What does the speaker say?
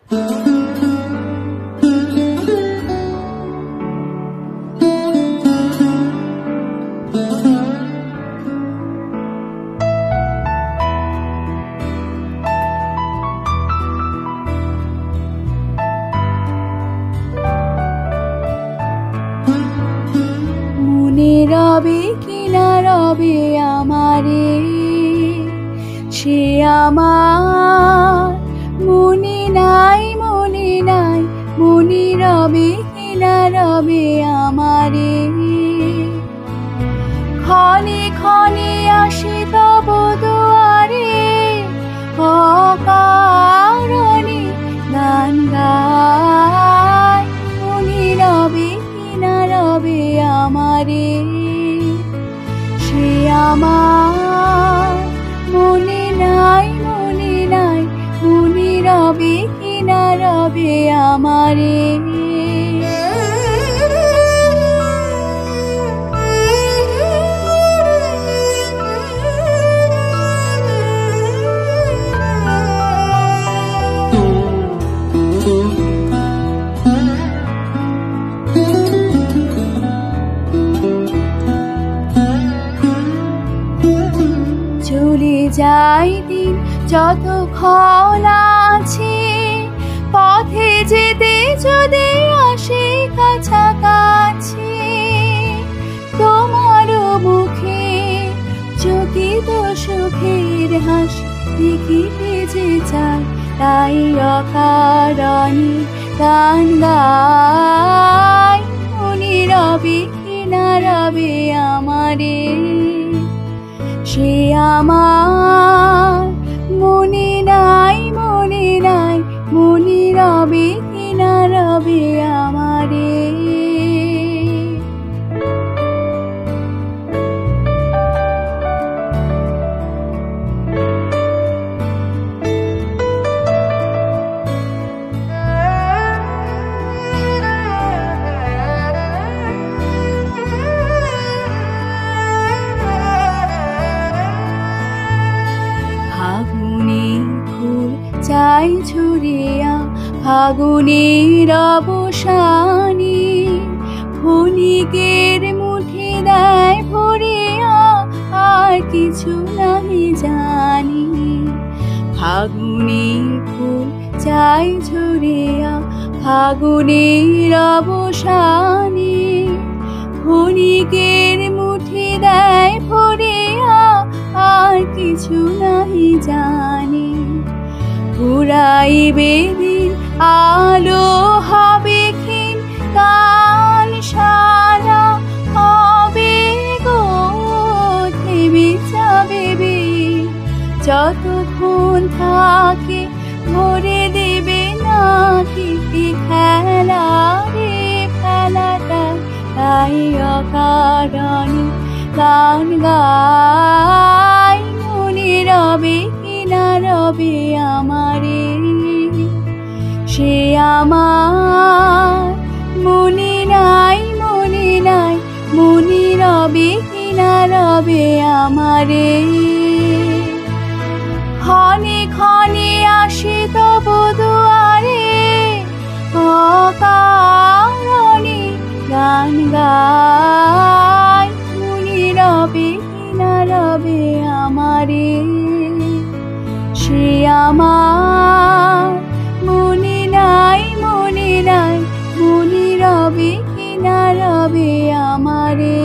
মনে রবে কি না রবে আমারে, সে আমার মনে নাই, মনে নাই, মনে রবে কি না রবে আমারে। ক্ষণে ক্ষণে আসে তব দুয়ারে, অকারণে গান গায়, মনে রবে কি না রবে আমারে, সে আমার মনে নাই, মনে নাই, মনে রবে কি না রবে আমারে। চলে যাই দিন যতক্ষণ আছে, পথে যেতে যদি আসে কাছাকাছি, তোমার মুখে চকিত সুখের হাসি দেখিতে যে চাই, তাই অকারণে গান গাই, মনে রবে কি না রবে আমারে, সে আমার মনে নাই, মনে নাই, মনে রবে কি না রবে আমারে। ফাগুনের ফুল চাই ঝরিয়া ফাগুনের অবসানে, ক্ষণিকের মুঠি দেয় ভরিয়া, আর কিছু নাহি জানি। ফাগুনের ফুল চাই ঝরিয়া ফাগুনের অবসানে, ক্ষণিকের মুঠি দেয় ভরিয়া, আর কিছু নাহি জানি। ঘুরাইবে দিন আলো হবে ক্ষীণ, গান সারা হবে গো থেমে যাবে বিন, যতক্ষণ থাকে ভরে দেবে নাকি খেলা রে খেলাটা, তাই অকারণে গান গাই, মনে রবে কি না রবে আমারে, সে আমার মনে নাই, মনে নাই, মনে রবে কি না রবে আমারে। ক্ষণে ক্ষণে আসে তব দুয়ারে, অকারণে গান গাই, মনে রবে কি না রবে আমারে, সে আমার মনে নাই, মনে নাই, মনে রবে কি না রবে আমারে।